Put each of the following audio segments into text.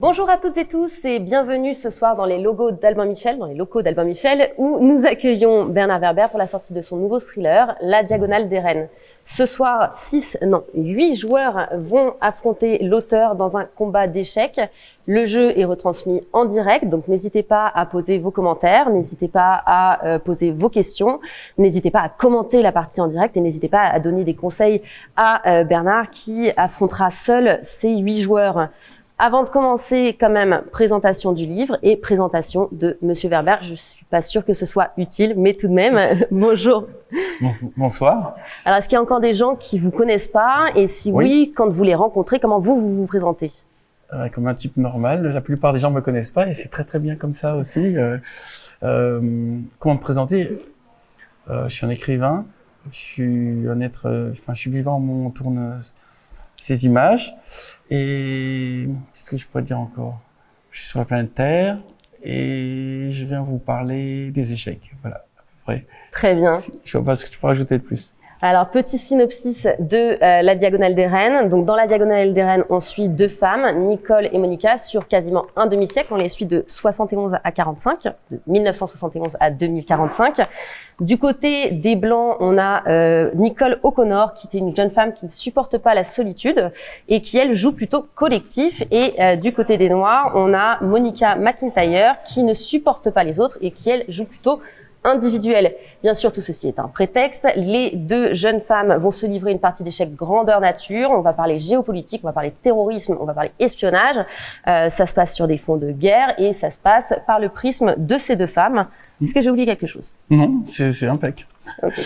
Bonjour à toutes et tous et bienvenue ce soir dans les locaux d'Albin Michel, où nous accueillons Bernard Werber pour la sortie de son nouveau thriller, La Diagonale des Reines. Ce soir, 8 joueurs vont affronter l'auteur dans un combat d'échecs. Le jeu est retransmis en direct, donc n'hésitez pas à poser vos commentaires, n'hésitez pas à poser vos questions, n'hésitez pas à commenter la partie en direct et n'hésitez pas à donner des conseils à Bernard qui affrontera seul ces 8 joueurs. Avant de commencer, quand même, présentation du livre et présentation de Monsieur Werber. Je suis pas sûre que ce soit utile, mais tout de même, bonjour. Bonsoir. Alors, est-ce qu'il y a encore des gens qui vous connaissent pas? Et si oui, quand vous les rencontrez, comment vous présentez? Comme un type normal. La plupart des gens me connaissent pas et c'est très très bien comme ça aussi. Comment me présenter? Je suis un écrivain. Je suis je suis vivant, on tourne ces images. Et qu'est-ce que je pourrais dire encore? Je suis sur la planète Terre et je viens vous parler des échecs. Voilà, à peu près. Très bien. Je vois pas ce que tu peux rajouter de plus. Alors, petit synopsis de La Diagonale des Reines. Donc, dans La Diagonale des Reines, on suit 2 femmes, Nicole et Monica, sur quasiment un demi-siècle. On les suit de 71 à 45, de 1971 à 2045. Du côté des Blancs, on a Nicole O'Connor, qui était une jeune femme qui ne supporte pas la solitude et qui, elle, joue plutôt collectif. Et du côté des Noirs, on a Monica McIntyre, qui ne supporte pas les autres et qui, elle, joue plutôt individuel. Bien sûr, tout ceci est un prétexte. Les 2 jeunes femmes vont se livrer une partie d'échecs grandeur nature. On va parler géopolitique, on va parler terrorisme, on va parler espionnage. Ça se passe sur des fonds de guerre et ça se passe par le prisme de ces 2 femmes. Est-ce que j'ai oublié quelque chose? Non, c'est impec. Okay.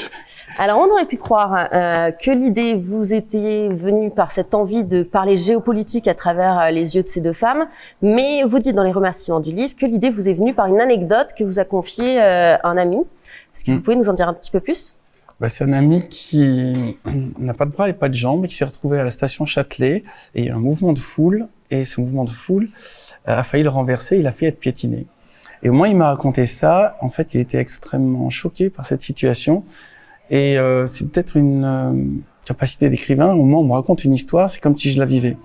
Alors, on aurait pu croire que l'idée vous était venue par cette envie de parler géopolitique à travers les yeux de ces 2 femmes, mais vous dites dans les remerciements du livre que l'idée vous est venue par une anecdote que vous a confiée un ami. Est-ce que vous pouvez nous en dire un petit peu plus? C'est un ami qui n'a pas de bras et pas de jambes, qui s'est retrouvé à la station Châtelet, et il y a un mouvement de foule, et ce mouvement de foule a failli le renverser, il a failli être piétiné. Et au moins, il m'a raconté ça. En fait, il était extrêmement choqué par cette situation. Et c'est peut-être une capacité d'écrivain. Au moment où on me raconte une histoire, c'est comme si je la vivais.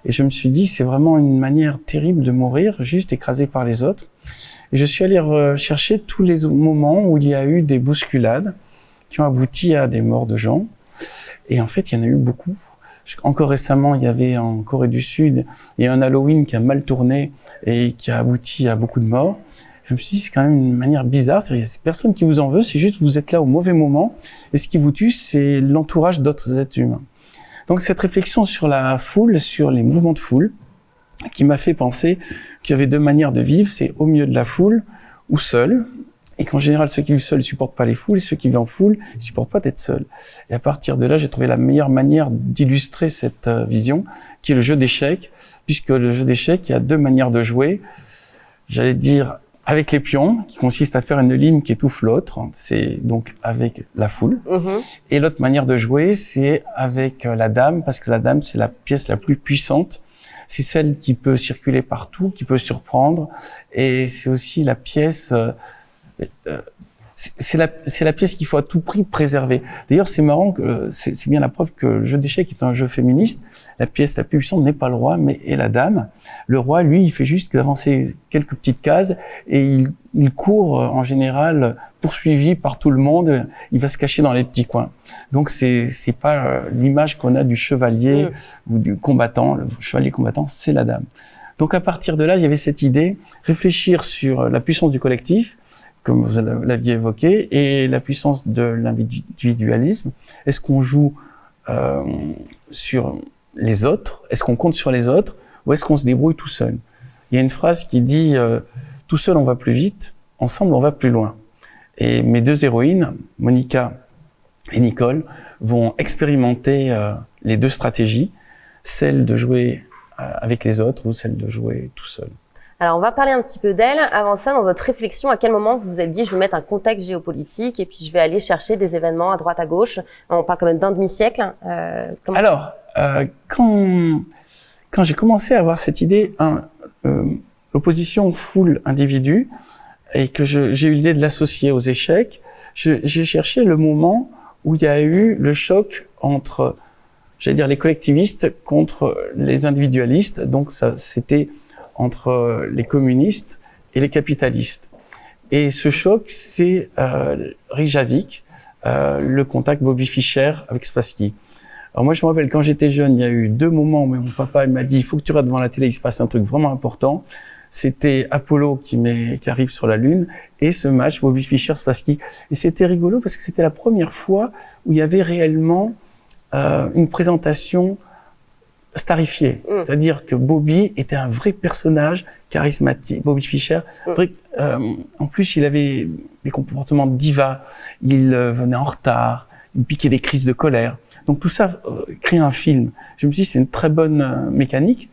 Et je me suis dit, c'est vraiment une manière terrible de mourir, juste écrasé par les autres. Et je suis allé rechercher tous les moments où il y a eu des bousculades qui ont abouti à des morts de gens. Et en fait, il y en a eu beaucoup. Encore récemment, il y avait en Corée du Sud, il y a un Halloween qui a mal tourné et qui a abouti à beaucoup de morts. Je me suis dit, c'est quand même une manière bizarre. C'est-à-dire, c'est personne qui vous en veut, c'est juste vous êtes là au mauvais moment. Et ce qui vous tue, c'est l'entourage d'autres êtres humains. Donc, cette réflexion sur la foule, sur les mouvements de foule, qui m'a fait penser qu'il y avait 2 manières de vivre. C'est au milieu de la foule ou seul. Et qu'en général, ceux qui vivent seuls ne supportent pas les foules. Et ceux qui vivent en foule ne supportent pas d'être seuls. Et à partir de là, j'ai trouvé la meilleure manière d'illustrer cette vision, qui est le jeu d'échecs. Puisque le jeu d'échecs, il y a 2 manières de jouer. J'allais dire avec les pions, qui consiste à faire une ligne qui étouffe l'autre, c'est donc avec la foule. Et l'autre manière de jouer, c'est avec la dame, parce que la dame, c'est la pièce la plus puissante. C'est celle qui peut circuler partout, qui peut surprendre, et c'est aussi la pièce... c'est la pièce qu'il faut à tout prix préserver. D'ailleurs, c'est marrant que c'est bien la preuve que le jeu d'échecs est un jeu féministe. La pièce la plus puissante n'est pas le roi, mais est la dame. Le roi, lui, il fait juste avancer quelques petites cases et il court en général poursuivi par tout le monde. Il va se cacher dans les petits coins. Donc c'est pas l'image qu'on a du chevalier ou du combattant. Le chevalier combattant, c'est la dame. Donc à partir de là, il y avait cette idée, réfléchir sur la puissance du collectif, comme vous l'aviez évoqué, et la puissance de l'individualisme. Est-ce qu'on joue sur les autres? Est-ce qu'on compte sur les autres? Ou est-ce qu'on se débrouille tout seul? Il y a une phrase qui dit « Tout seul, on va plus vite. Ensemble, on va plus loin. » Et mes 2 héroïnes, Monica et Nicole, vont expérimenter les 2 stratégies, celle de jouer avec les autres ou celle de jouer tout seul. Alors, on va parler un petit peu d'elle. Avant ça, dans votre réflexion, à quel moment vous vous êtes dit, je vais mettre un contexte géopolitique et puis je vais aller chercher des événements à droite, à gauche? On parle quand même d'un demi-siècle. Alors, quand j'ai commencé à avoir cette idée, l'opposition foule-individu, et que j'ai eu l'idée de l'associer aux échecs, j'ai cherché le moment où il y a eu le choc entre, j'allais dire, les collectivistes contre les individualistes. Donc, ça, c'était entre les communistes et les capitalistes. Et ce choc, c'est Reykjavik, le contact Bobby Fischer avec Spassky. Alors moi, je me rappelle, quand j'étais jeune, il y a eu 2 moments où mon papa il m'a dit « il faut que tu restes devant la télé, il se passe un truc vraiment important ». C'était Apollo qui arrive sur la Lune et ce match Bobby Fischer-Spassky. Et c'était rigolo parce que c'était la première fois où il y avait réellement une présentation starifié, c'est-à-dire que Bobby était un vrai personnage charismatique. Bobby Fischer, en plus il avait des comportements de diva, il venait en retard, il piquait des crises de colère. Donc tout ça crée un film. Je me suis dit c'est une très bonne mécanique.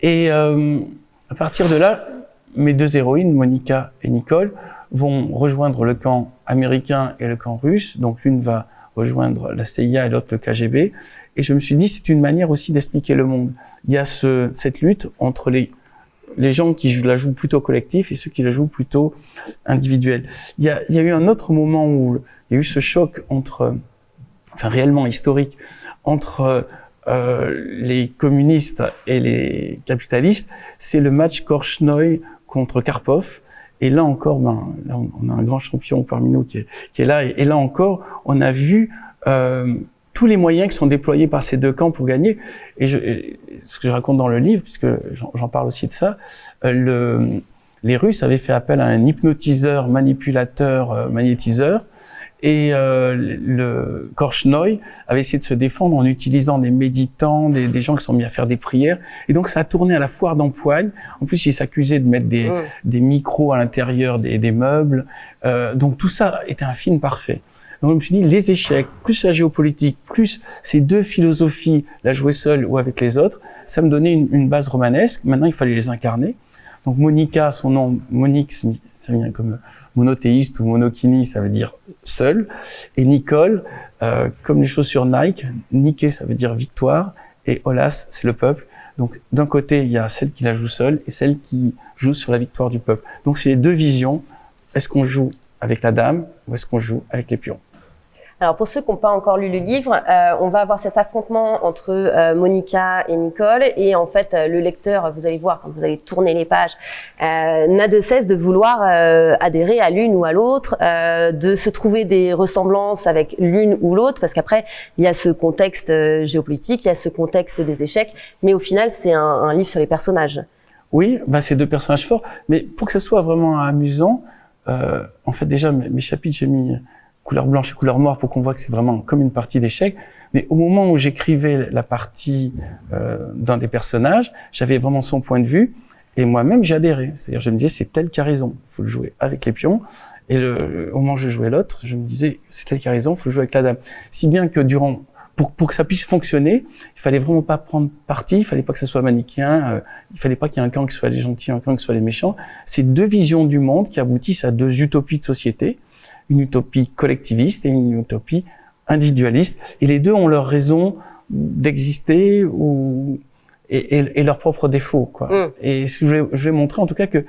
Et à partir de là, mes 2 héroïnes, Monica et Nicole, vont rejoindre le camp américain et le camp russe. Donc l'une va rejoindre la CIA et l'autre le KGB. Et je me suis dit, c'est une manière aussi d'expliquer le monde. Il y a cette lutte entre les gens qui la jouent plutôt collectif et ceux qui la jouent plutôt individuelle. Il y a eu un autre moment où il y a eu ce choc réellement historique, entre les communistes et les capitalistes. C'est le match Korchnoi contre Karpov. Et là encore, là on a un grand champion parmi nous qui est là. Et là encore, on a vu tous les moyens qui sont déployés par ces 2 camps pour gagner. Et ce que je raconte dans le livre, puisque j'en parle aussi de ça, les Russes avaient fait appel à un hypnotiseur, manipulateur, magnétiseur. Et le Korchnoi avait essayé de se défendre en utilisant des méditants, des gens qui sont mis à faire des prières. Et donc ça a tourné à la foire d'empoigne. En plus, ils s'accusaient de mettre des micros à l'intérieur des meubles. Donc tout ça était un film parfait. Donc je me suis dit, les échecs, plus la géopolitique, plus ces 2 philosophies, la jouer seule ou avec les autres, ça me donnait une base romanesque. Maintenant, il fallait les incarner. Donc Monica, son nom, Monique, ça vient comme monothéiste ou monokini, ça veut dire seul. Et Nicole, comme les chaussures Nike, Nike, ça veut dire victoire. Et Olas, c'est le peuple. Donc d'un côté, il y a celle qui la joue seule et celle qui joue sur la victoire du peuple. Donc c'est les 2 visions. Est-ce qu'on joue avec la dame ou est-ce qu'on joue avec les pions? Alors pour ceux qui n'ont pas encore lu le livre, on va avoir cet affrontement entre Monica et Nicole et en fait le lecteur, vous allez voir quand vous allez tourner les pages, n'a de cesse de vouloir adhérer à l'une ou à l'autre, de se trouver des ressemblances avec l'une ou l'autre parce qu'après il y a ce contexte géopolitique, il y a ce contexte des échecs, mais au final c'est un livre sur les personnages. Oui, c'est 2 personnages forts, mais pour que ce soit vraiment amusant, en fait déjà mes chapitres j'ai mis couleur blanche et couleur noire pour qu'on voit que c'est vraiment comme une partie d'échecs. Mais au moment où j'écrivais la partie d'un des personnages, j'avais vraiment son point de vue et moi-même j'ai adhéré. C'est-à-dire je me disais c'est tel qui a raison, faut le jouer avec les pions. Et au moment où je jouais l'autre, je me disais c'est tel qui a raison, faut le jouer avec la dame. Si bien que pour que ça puisse fonctionner, il fallait vraiment pas prendre parti, il fallait pas que ça soit manichéen, il fallait pas qu'il y ait un camp qui soit les gentils, un camp qui soit les méchants. C'est 2 visions du monde qui aboutissent à 2 utopies de société. Une utopie collectiviste et une utopie individualiste. Et les 2 ont leur raison d'exister et leurs propres défauts, quoi. Et ce que je vais montrer, en tout cas, que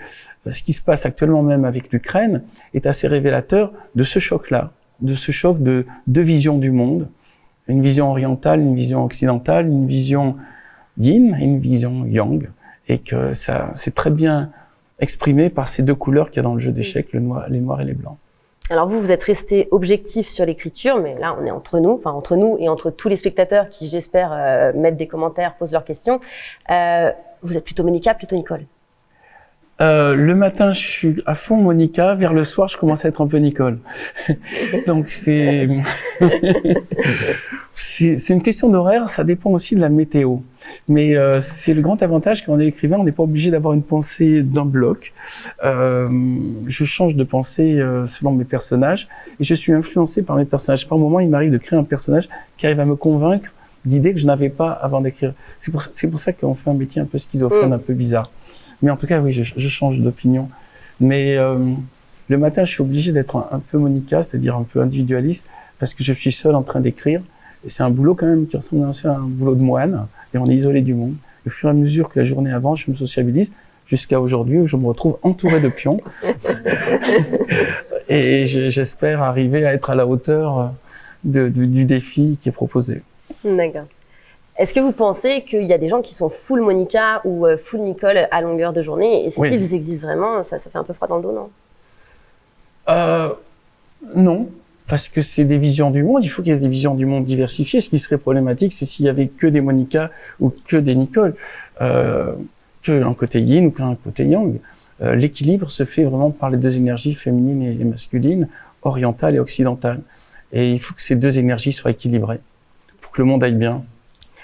ce qui se passe actuellement même avec l'Ukraine est assez révélateur de ce choc-là, de ce choc de 2 visions du monde. Une vision orientale, une vision occidentale, une vision yin et une vision yang. Et que ça, c'est très bien exprimé par ces 2 couleurs qu'il y a dans le jeu d'échecs, les noirs et les blancs. Alors vous êtes resté objectif sur l'écriture, mais là on est entre nous et entre tous les spectateurs qui j'espère mettent des commentaires, posent leurs questions. Vous êtes plutôt Monica, plutôt Nicole? Le matin, je suis à fond Monica. Vers le soir, je commence à être un peu Nicole. Donc c'est une question d'horaire. Ça dépend aussi de la météo. Mais c'est le grand avantage quand on est écrivain, on n'est pas obligé d'avoir une pensée d'un bloc. Je change de pensée selon mes personnages et je suis influencé par mes personnages. Par moment, il m'arrive de créer un personnage qui arrive à me convaincre d'idées que je n'avais pas avant d'écrire. C'est pour ça qu'on fait un métier un peu schizophrène, un peu bizarre. Mais en tout cas, oui, je change d'opinion. Mais le matin, je suis obligé d'être un peu Monica, c'est-à-dire un peu individualiste, parce que je suis seul en train d'écrire. Et c'est un boulot quand même qui ressemble à un boulot de moine, et on est isolé du monde. Au fur et à mesure que la journée avance, je me sociabilise, jusqu'à aujourd'hui où je me retrouve entouré de pions. Et j'espère arriver à être à la hauteur du défi qui est proposé. D'accord. Est-ce que vous pensez qu'il y a des gens qui sont full Monica ou full Nicole à longueur de journée? Et s'ils existent vraiment, ça fait un peu froid dans le dos, non? Non, parce que c'est des visions du monde. Il faut qu'il y ait des visions du monde diversifiées. Ce qui serait problématique, c'est s'il y avait que des Monica ou que des Nicole, qu'un côté yin ou qu'un côté yang. L'équilibre se fait vraiment par les deux énergies féminines et masculines, orientales et occidentales. Et il faut que ces deux énergies soient équilibrées pour que le monde aille bien.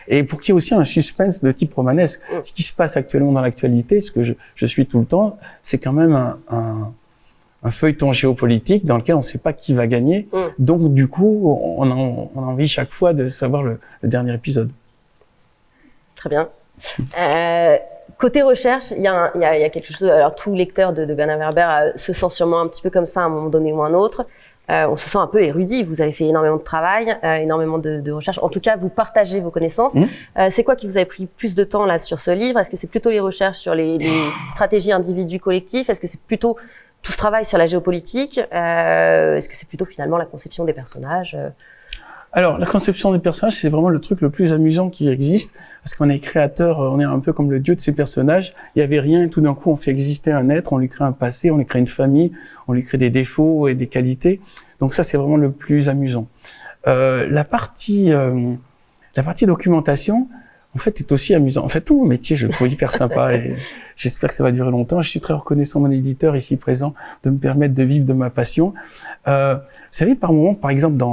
Et pour qu'il y ait aussi un suspense de type romanesque. Ce qui se passe actuellement dans l'actualité, ce que je suis tout le temps, c'est quand même un feuilleton géopolitique dans lequel on ne sait pas qui va gagner. Donc, du coup, on a envie chaque fois de savoir le dernier épisode. Très bien. Côté recherche, il y a quelque chose. Alors, tout lecteur de Bernard Werber se sent sûrement un petit peu comme ça à un moment donné ou un autre. On se sent un peu érudit. Vous avez fait énormément de travail, énormément de recherches. En tout cas, vous partagez vos connaissances. C'est quoi qui vous avez pris plus de temps là sur ce livre? Est-ce que c'est plutôt les recherches sur les stratégies individu collectif? Est-ce que c'est plutôt tout ce travail sur la géopolitique? Est-ce que c'est plutôt finalement la conception des personnages? Alors, la conception des personnages, c'est vraiment le truc le plus amusant qui existe, parce qu'on est créateur, on est un peu comme le dieu de ces personnages. Il y avait rien, et tout d'un coup, on fait exister un être, on lui crée un passé, on lui crée une famille, on lui crée des défauts et des qualités. Donc ça, c'est vraiment le plus amusant. La partie documentation, en fait, est aussi amusant. En fait, tout mon métier, je le trouve hyper sympa et j'espère que ça va durer longtemps. Je suis très reconnaissant, mon éditeur ici présent, de me permettre de vivre de ma passion. Vous savez, par moment, par exemple,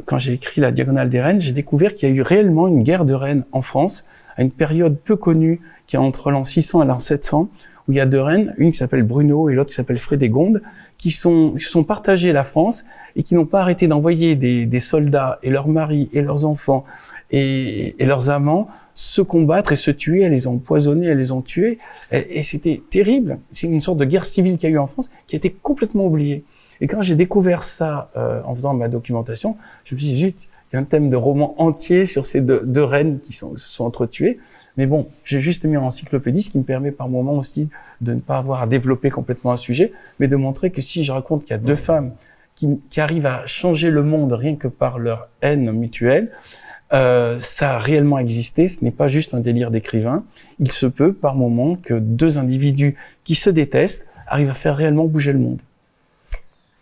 quand j'ai écrit La Diagonale des Reines, j'ai découvert qu'il y a eu réellement une guerre de reines en France, à une période peu connue, qui est entre l'an 600 et l'an 700, où il y a deux reines, une qui s'appelle Bruno et l'autre qui s'appelle Frédégonde, qui se sont partagées la France et qui n'ont pas arrêté d'envoyer des soldats et leurs maris et leurs enfants et leurs amants se combattre et se tuer. Elles les ont empoisonnés, elles les ont tués. Et c'était terrible. C'est une sorte de guerre civile qu'il y a eu en France qui a été complètement oubliée. Et quand j'ai découvert ça en faisant ma documentation, je me suis dit, zut, il y a un thème de roman entier sur ces deux reines qui se sont entretuées. Mais bon, j'ai juste mis en encyclopédie, ce qui me permet par moment aussi de ne pas avoir à développer complètement un sujet, mais de montrer que si je raconte qu'il y a deux femmes qui arrivent à changer le monde rien que par leur haine mutuelle, ça a réellement existé, ce n'est pas juste un délire d'écrivain. Il se peut par moment que deux individus qui se détestent arrivent à faire réellement bouger le monde.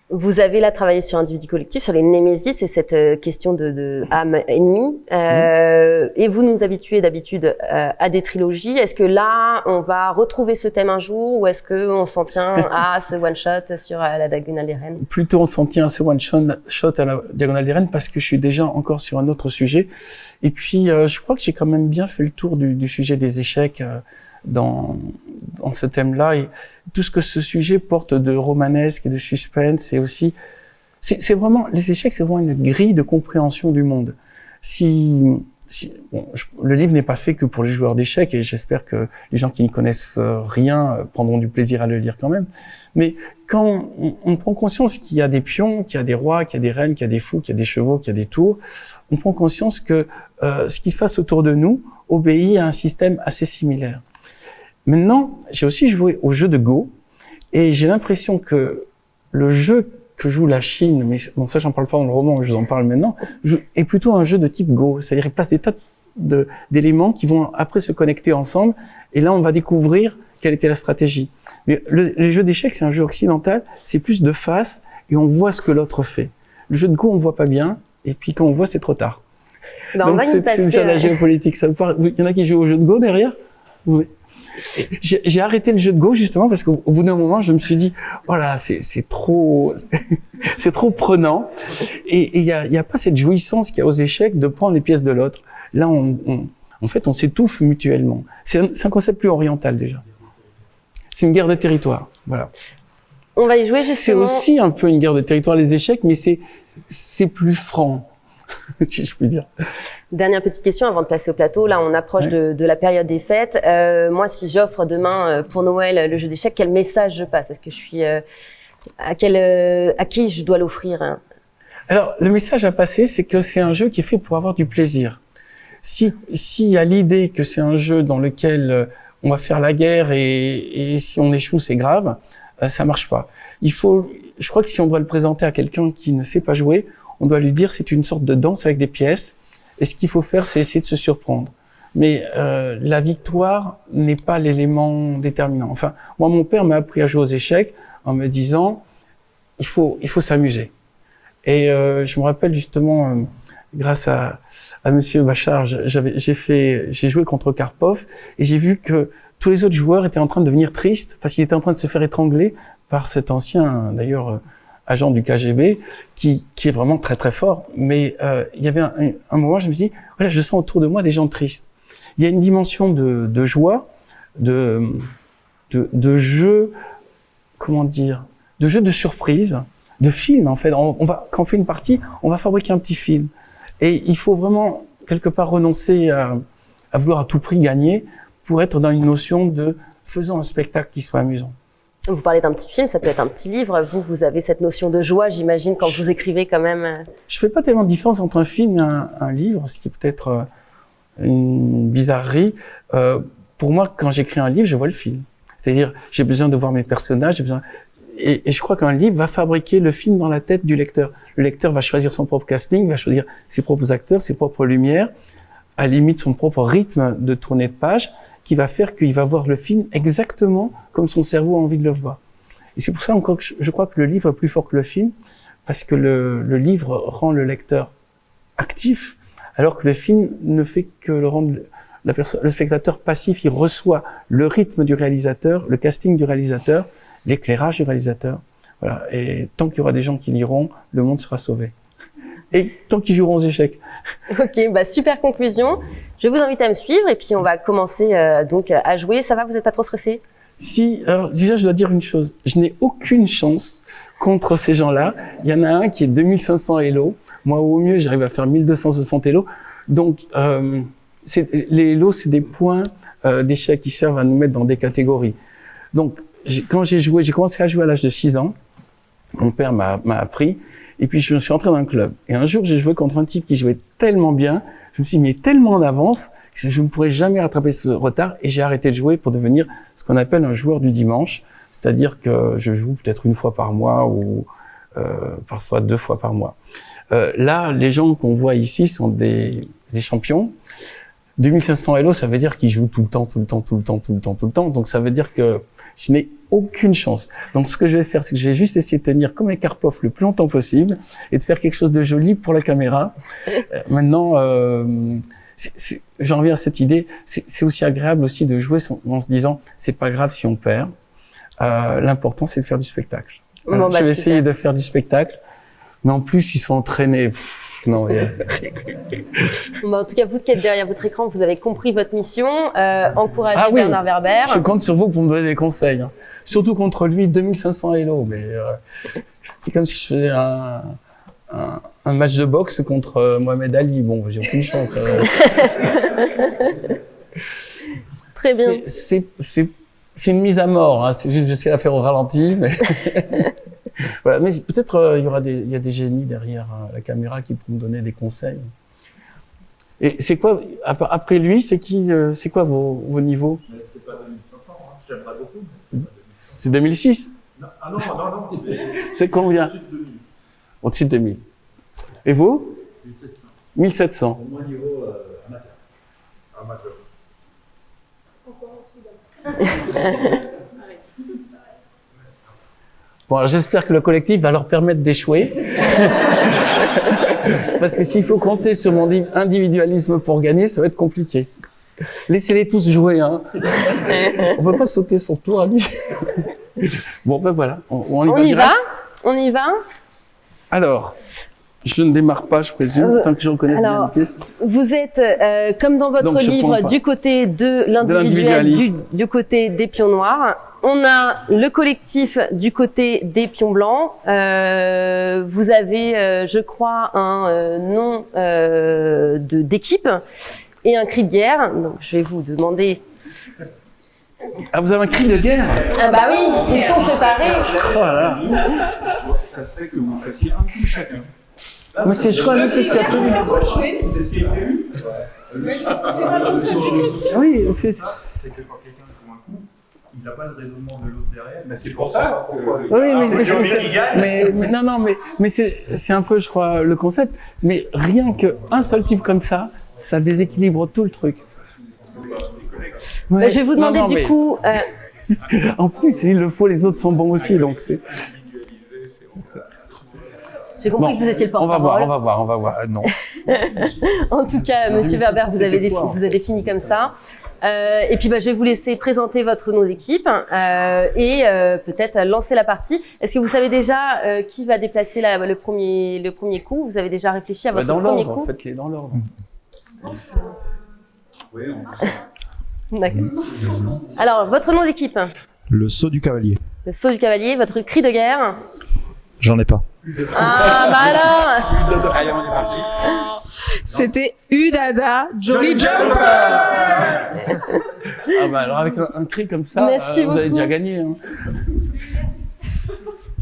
Vous avez là travaillé sur individu collectif, sur les némésis et cette question de âme ennemie. Et vous nous habituez d'habitude à des trilogies. Est-ce que là, on va retrouver ce thème un jour ou est-ce qu'on s'en tient à ce one-shot sur la Diagonale des Reines? Plutôt, on s'en tient à ce one-shot à la Diagonale des Reines parce que je suis déjà encore sur un autre sujet. Et puis, je crois que j'ai quand même bien fait le tour du sujet des échecs dans ce thème-là, et tout ce que ce sujet porte de romanesque et de suspense, et aussi, c'est vraiment, les échecs, c'est vraiment une grille de compréhension du monde. Le livre n'est pas fait que pour les joueurs d'échecs, et j'espère que les gens qui n'y connaissent rien prendront du plaisir à le lire quand même. Mais quand on prend conscience qu'il y a des pions, qu'il y a des rois, qu'il y a des reines, qu'il y a des fous, qu'il y a des chevaux, qu'il y a des tours, on prend conscience que ce qui se passe autour de nous obéit à un système assez similaire. Maintenant, j'ai aussi joué au jeu de Go, et j'ai l'impression que le jeu que joue la Chine, mais bon, ça j'en parle pas dans le roman, je vous en parle maintenant, est plutôt un jeu de type Go, c'est-à-dire il passe des tas d'éléments qui vont après se connecter ensemble, et là on va découvrir quelle était la stratégie. Mais les jeux d'échecs, c'est un jeu occidental, c'est plus de face, et on voit ce que l'autre fait. Le jeu de Go, on voit pas bien, et puis quand on voit, c'est trop tard. Ben, donc c'est déjà la géopolitique. Il y en a qui jouent au jeu de Go derrière? Oui. J'ai arrêté le jeu de Go justement parce qu'au bout d'un moment, je me suis dit, voilà, c'est trop, c'est trop prenant. Et il y a pas cette jouissance qu'il y a aux échecs de prendre les pièces de l'autre. Là, en fait, on s'étouffe mutuellement. C'est un concept plus oriental déjà. C'est une guerre de territoire. Voilà. On va y jouer justement. C'est aussi un peu une guerre de territoire, les échecs, mais c'est plus franc. Si je puis dire. Dernière petite question avant de passer au plateau. Là, on approche de la période des fêtes. Moi, si j'offre demain pour Noël le jeu d'échecs, quel message je passe? Est-ce que je suis à qui je dois l'offrir, hein? Alors, le message à passer, c'est que c'est un jeu qui est fait pour avoir du plaisir. S'il y a l'idée que c'est un jeu dans lequel on va faire la guerre et si on échoue, c'est grave, ça marche pas. Je crois que si on doit le présenter à quelqu'un qui ne sait pas jouer, on doit lui dire c'est une sorte de danse avec des pièces, et ce qu'il faut faire, c'est essayer de se surprendre. mais la victoire n'est pas l'élément déterminant. Enfin, moi, mon père m'a appris à jouer aux échecs en me disant il faut s'amuser. Et je me rappelle justement, grâce à Monsieur Bachar, j'ai joué contre Karpov et j'ai vu que tous les autres joueurs étaient en train de devenir tristes parce qu'ils étaient en train de se faire étrangler par cet ancien, d'ailleurs, agent du KGB qui est vraiment très très fort. Mais il y avait un moment, je me suis dit, voilà, je sens autour de moi des gens tristes. Il y a une dimension de joie, de jeu, comment dire, de jeu de surprise, de film en fait. Quand on fait une partie, on va fabriquer un petit film. Et il faut vraiment quelque part renoncer à vouloir à tout prix gagner pour être dans une notion de faisant un spectacle qui soit amusant. Vous parlez d'un petit film, ça peut être un petit livre. Vous avez cette notion de joie, j'imagine, quand vous écrivez quand même. Je fais pas tellement de différence entre un film et un livre, ce qui est peut-être une bizarrerie. Pour moi, quand j'écris un livre, je vois le film. C'est-à-dire, j'ai besoin de voir mes personnages, et je crois qu'un livre va fabriquer le film dans la tête du lecteur. Le lecteur va choisir son propre casting, va choisir ses propres acteurs, ses propres lumières, à la limite son propre rythme de tournée de page, qui va faire qu'il va voir le film exactement comme son cerveau a envie de le voir. Et c'est pour ça encore que je crois que le livre est plus fort que le film, parce que le livre rend le lecteur actif, alors que le film ne fait que le rendre le spectateur passif. Il reçoit le rythme du réalisateur, le casting du réalisateur, l'éclairage du réalisateur. Voilà. Et tant qu'il y aura des gens qui liront, le monde sera sauvé. Et tant qu'ils joueront aux échecs. Ok, super conclusion. Je vous invite à me suivre et puis on va commencer donc à jouer. Ça va, vous n'êtes pas trop stressé? Si, alors déjà je dois dire une chose, je n'ai aucune chance contre ces gens-là. Il y en a un qui est 2500 Elo, moi au mieux j'arrive à faire 1260 Elo. Donc les Elo c'est des points d'échecs qui servent à nous mettre dans des catégories. Donc quand j'ai commencé à jouer à l'âge de 6 ans, mon père m'a appris, et puis je me suis entré dans un club. Et un jour j'ai joué contre un type qui jouait tellement bien, je me suis mis tellement en avance que je ne pourrais jamais rattraper ce retard, et j'ai arrêté de jouer pour devenir ce qu'on appelle un joueur du dimanche, c'est-à-dire que je joue peut-être une fois par mois ou parfois 2 fois par mois. Là, les gens qu'on voit ici sont des champions. 2500 Elo, ça veut dire qu'ils jouent tout le temps. Donc ça veut dire que je n'ai aucune chance. Donc ce que je vais faire, c'est que je vais juste essayer de tenir comme un Karpov le plus longtemps possible et de faire quelque chose de joli pour la caméra. Maintenant, j'en reviens à cette idée. C'est aussi agréable aussi de jouer en se disant, c'est pas grave si on perd. L'important, c'est de faire du spectacle. Je vais essayer de faire du spectacle. Mais en plus, ils sont entraînés. Non, en tout cas, vous qui êtes derrière votre écran, vous avez compris votre mission. Encouragez Bernard Werber. Je compte sur vous pour me donner des conseils. Hein. Surtout contre lui, 2500 Elo. Mais c'est comme si je faisais un match de boxe contre Mohamed Ali. Bon, j'ai aucune chance. Très bien. C'est une mise à mort. Hein. C'est juste, j'essaie de la faire au ralenti, mais. Voilà, mais peut-être il y a des génies derrière la caméra qui pourront me donner des conseils. Et c'est quoi après lui, c'est quoi vos niveaux? C'est pas 2500, hein. J'aimerais beaucoup. C'est 2006. Non, ah non. C'est combien? Au-dessus de 2000. Et vous? 1700. 1700. Au moins niveau amateur. Encore en dessous. Bon, alors j'espère que le collectif va leur permettre d'échouer. Parce que s'il faut compter sur mon individualisme pour gagner, ça va être compliqué. Laissez-les tous jouer, hein. On peut pas sauter son tour à lui. Bon, ben voilà. On y va. Alors, je ne démarre pas, je présume, tant que je reconnais bien les pièces. Vous êtes, comme dans votre livre, du côté de l'individuel, du côté des pions noirs. On a le collectif du côté des pions blancs. Vous avez, je crois, un nom d'équipe et un cri de guerre. Donc, je vais vous demander. Ah, vous avez un cri de guerre? Ah bah oui, ils sont préparés. Oh là là. Ça serait que vous fassiez un coup chacun. Mais c'est, je crois, que c'est ce qu'il y a prévu. C'est ce qui est prévu. C'est pas comme ça. Oui, c'est que quand quelqu'un joue un coup, il n'a pas le raisonnement de l'autre derrière. Mais c'est pour ça. Oui, mais c'est un peu, je crois, le concept. Mais rien qu'un seul type comme ça déséquilibre tout le truc. Bah, je vais vous demander du mais coup. en plus, s'il le faut, les autres sont bons aussi, donc c'est. J'ai compris Bon, que vous étiez le on va porte-parole. voir. Non. En tout cas, Monsieur Werber, vous avez défini comme ça. Et puis, bah, je vais vous laisser présenter votre nom d'équipe et peut-être lancer la partie. Est-ce que vous savez déjà qui va déplacer le premier coup? Vous avez déjà réfléchi à votre Dans premier l'ordre, coup? faites-les dans l'ordre. Oui, D'accord. Alors, votre nom d'équipe? Le saut du cavalier. Le saut du cavalier. Votre cri de guerre? J'en ai pas. Ah, bah alors! Allez, on est parti. C'était Udada Jolly Jumper. Ah bah alors avec un cri comme ça, Merci vous avez beaucoup. déjà gagné. Hein.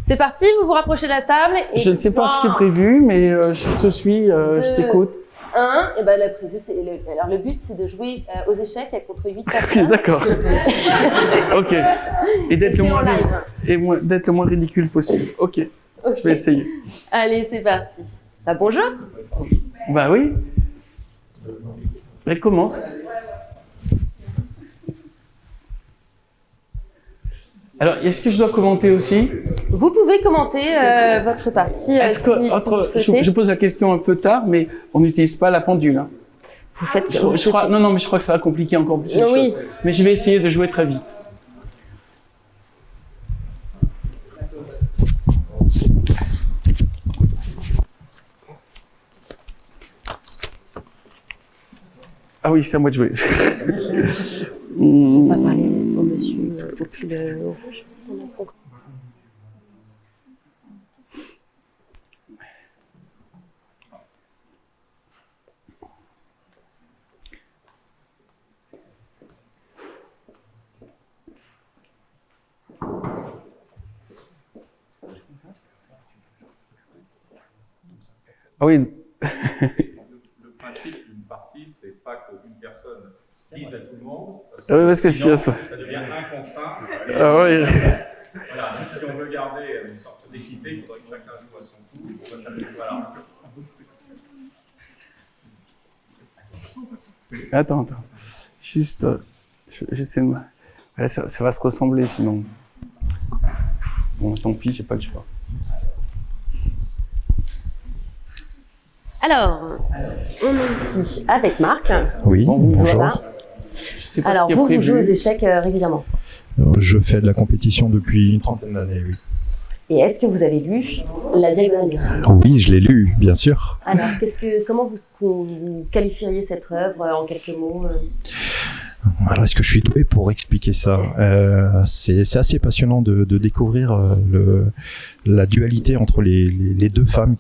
C'est parti, vous vous rapprochez de la table. Et Je ne sais pas ce qui est prévu, mais je te suis, je t'écoute. Et ben, alors le but, c'est de jouer aux échecs contre 8 Ok, personnes. d'accord. Ok. Et d'être C'est le moins en live. d'être le moins ridicule possible. Ok. Je vais essayer. Allez, c'est parti. Bah, bon jeu. Bah oui. Elle commence. Alors, est-ce que je dois commenter aussi? Vous pouvez commenter votre partie. Est-ce si que vous souhaitez. je pose la question un peu tard, mais on n'utilise pas la pendule. Hein. Vous faites. Je crois, non, mais je crois que ça va compliquer encore plus. les Oui. choses. Mais je vais essayer de jouer très vite. Ah oui, c'est à moi de jouer. On va parler au monsieur au pull rouge. Ah oui. Le principe d'une partie, c'est pas qu'une personne dise à tout le monde. Ah oui, parce que sinon, si- ça devient un contre un. Ah oui. Voilà, donc si on veut garder une sorte d'équité, il faudrait que chacun joue à son coup. Voilà. Attends. Juste, j'essaie de... Voilà, ça va se ressembler sinon. Bon, tant pis, j'ai pas le choix. Alors, on est ici avec Marc. Oui, Bon, vous bonjour. Voilà. Je sais pas Alors, ce qui est vous prévu. jouez aux échecs régulièrement. Je fais de la compétition depuis une trentaine d'années, oui. Et est-ce que vous avez lu La Diagonale des Reines? Oui, je l'ai lu, bien sûr. Alors, comment vous qualifieriez cette œuvre en quelques mots? Alors, est-ce que je suis doué pour expliquer ça? C'est assez passionnant de découvrir la dualité entre les deux femmes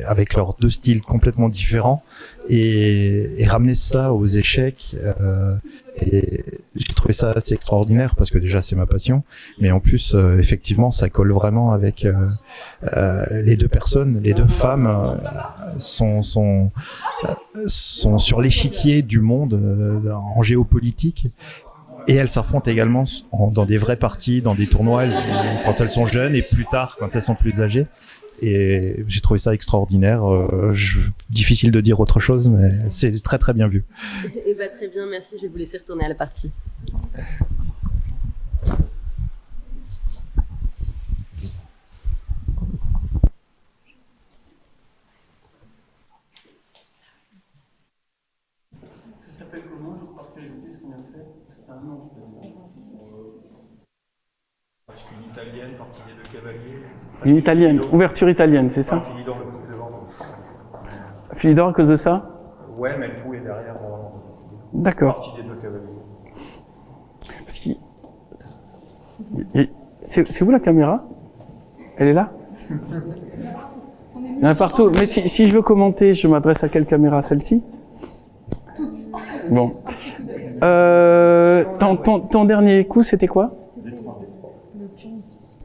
avec leurs deux styles complètement différents et ramener ça aux échecs. Et j'ai trouvé ça assez extraordinaire parce que déjà c'est ma passion, mais en plus effectivement ça colle vraiment avec les deux personnes, les deux femmes sont sur l'échiquier du monde en géopolitique. Et elles s'affrontent également dans des vraies parties, dans des tournois, quand elles sont jeunes et plus tard quand elles sont plus âgées. Et j'ai trouvé ça extraordinaire. Difficile de dire autre chose, mais c'est très très bien vu. Eh ben, très bien, merci. Je vais vous laisser retourner à la partie. Ça s'appelle comment, juste par curiosité, ce qu'on vient de faire? C'est un nom. Parce qu'une italienne, partie des deux cavaliers. Une italienne, ouverture italienne, c'est ça? Philidor le fout devant. Philidor à cause de ça? Ouais, mais le fou est derrière. D'accord. Partie des deux cavaliers. Parce qu'il- C'est où la caméra? Elle est là? Il y en a partout. Mais si je veux commenter, je m'adresse à quelle caméra? Celle-ci? Bon. Ton dernier coup, c'était quoi?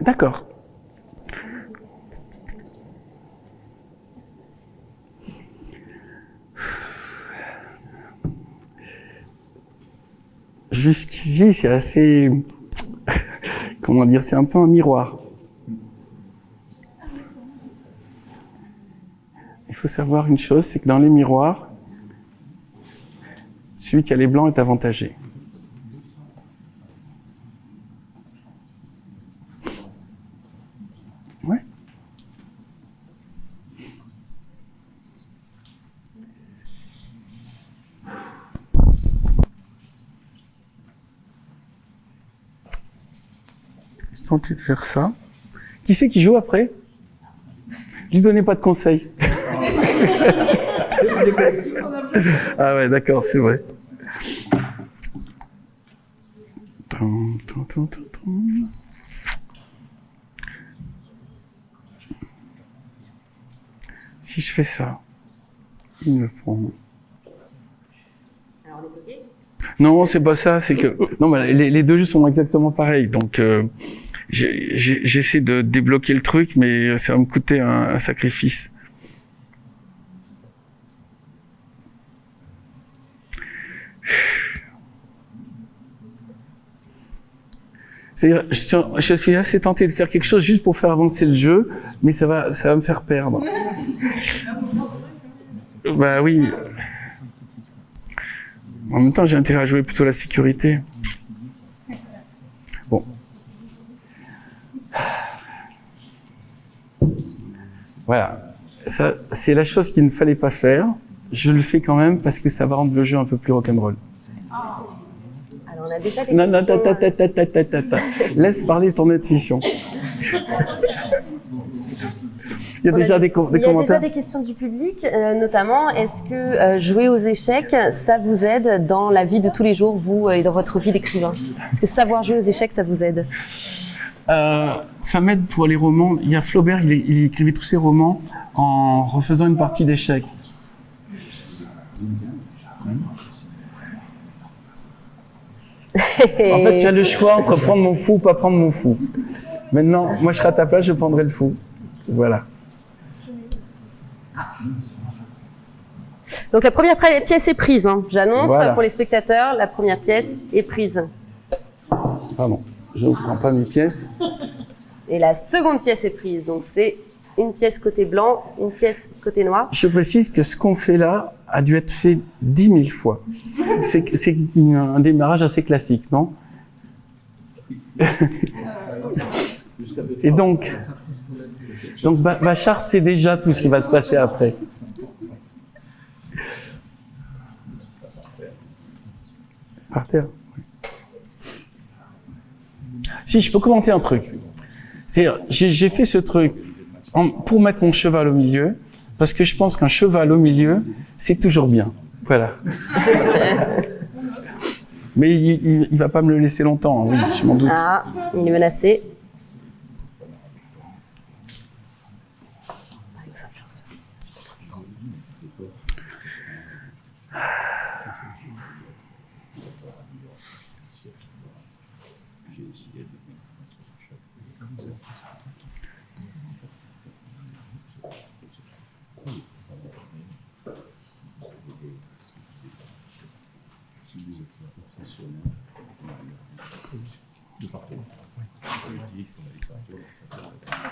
D'accord. Jusqu'ici, c'est assez... Comment dire? C'est un peu un miroir. Il faut savoir une chose, c'est que dans les miroirs, celui qui a les blancs est avantagé. Ouais. Je tentais de faire ça. Qui c'est qui joue après? Lui donnez pas de conseils. Ah ouais, d'accord, c'est vrai. Si je fais ça, il me prend. Non, c'est pas ça, c'est que non, mais les deux jeux sont exactement pareils, donc j'essaie de débloquer le truc, mais ça va me coûter un sacrifice. C'est-à-dire, je suis assez tenté de faire quelque chose juste pour faire avancer le jeu, mais ça va me faire perdre. Bah oui. En même temps, j'ai intérêt à jouer plutôt la sécurité. Bon. Voilà. Ça, c'est la chose qu'il ne fallait pas faire. Je le fais quand même parce que ça va rendre le jeu un peu plus rock'n'roll. Alors, on a déjà des Non, questions. Laisse parler ton intuition. Il y a déjà des commentaires. Il y a déjà des questions du public, notamment, est-ce que jouer aux échecs, ça vous aide dans la vie de tous les jours, vous, et dans votre vie d'écrivain? Est-ce que savoir jouer aux échecs, ça vous aide? Ça m'aide pour les romans. Il y a Flaubert, il écrivait tous ses romans en refaisant une partie d'échecs. En fait, tu as le choix entre prendre mon fou ou pas prendre mon fou. Maintenant, moi, je serai à ta place, je prendrai le fou. Voilà. Donc la première pièce est prise, hein. J'annonce Voilà. pour les spectateurs, la première pièce est prise. Pardon, je ne prends pas mes pièces. Et la seconde pièce est prise, donc c'est une pièce côté blanc, une pièce côté noir. Je précise que ce qu'on fait là a dû être fait 10 000 fois. C'est un démarrage assez classique, non? Et donc Bachar sait déjà tout ce qui va se passer après. Par terre. Si, je peux commenter un truc. C'est-à-dire, j'ai fait ce truc pour mettre mon cheval au milieu, parce que je pense qu'un cheval au milieu, c'est toujours bien. Voilà. Mais il va pas me le laisser longtemps, oui, je m'en doute. Ah, il est menacé.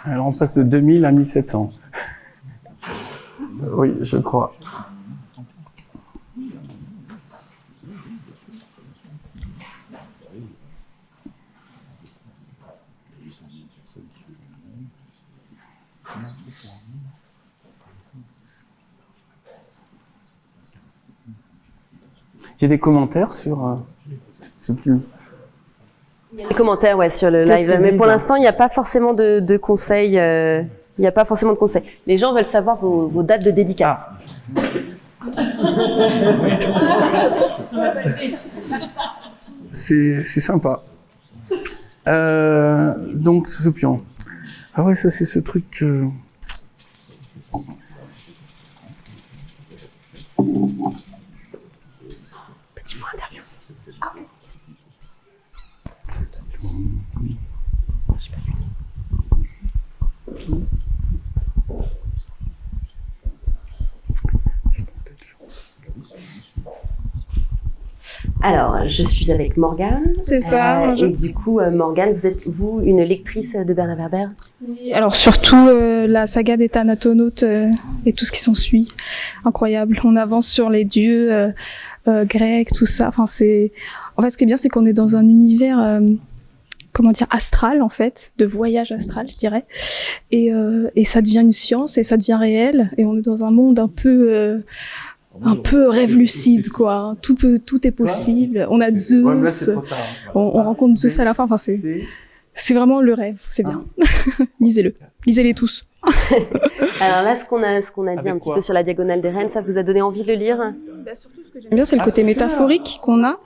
Alors on passe de 2000 à 1700. Oui, je crois. Il y a des commentaires sur... c'est plus... Il y a des commentaires, ouais, sur le live. Mais pour l'instant, il n'y a pas forcément de conseils. Il n'y a pas forcément de conseils. Les gens veulent savoir vos dates de dédicace. C'est sympa. Donc, ce pion. Ah ouais, ça c'est ce truc... Petit point interview. Alors, je suis avec Morgane. C'est ça. Et du coup, Morgane, vous êtes, vous, une lectrice de Bernard Werber? Oui, alors surtout la saga des Thanatonautes et tout ce qui s'ensuit. Incroyable. On avance sur les dieux grecs, tout ça. Enfin, c'est... En fait, ce qui est bien, c'est qu'on est dans un univers comment dire, astral en fait, de voyage astral, je dirais. Et ça devient une science et ça devient réel. Et on est dans un monde un peu rêve lucide, quoi. Hein. Tout est possible. On a Zeus. Ouais, mais là, c'est trop tard. On rencontre Zeus à la fin. Enfin, c'est vraiment le rêve. C'est bien. Lisez-le. Lisez-les tous. Alors là, ce qu'on a dit un petit peu sur la Diagonale des Reines, ça vous a donné envie de le lire? Surtout, ce que j'aime bien, c'est le côté métaphorique qu'on a.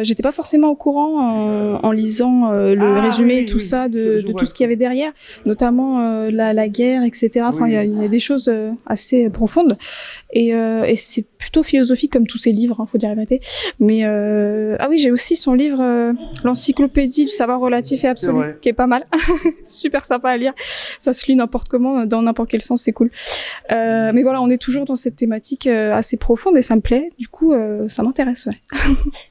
J'étais pas forcément au courant en lisant le résumé et tout ça de tout ce qu'il y avait derrière, notamment la guerre, etc. Enfin, il y a des choses assez profondes et c'est plutôt philosophique comme tous ces livres, hein, faut dire la vérité. Mais ah oui, j'ai aussi son livre, l'encyclopédie du savoir relatif et absolu, qui est pas mal, super sympa à lire. Ça se lit n'importe comment, dans n'importe quel sens, c'est cool. Mais voilà, on est toujours dans cette thématique assez profonde et ça me plaît. Du coup, ça m'intéresse, ouais.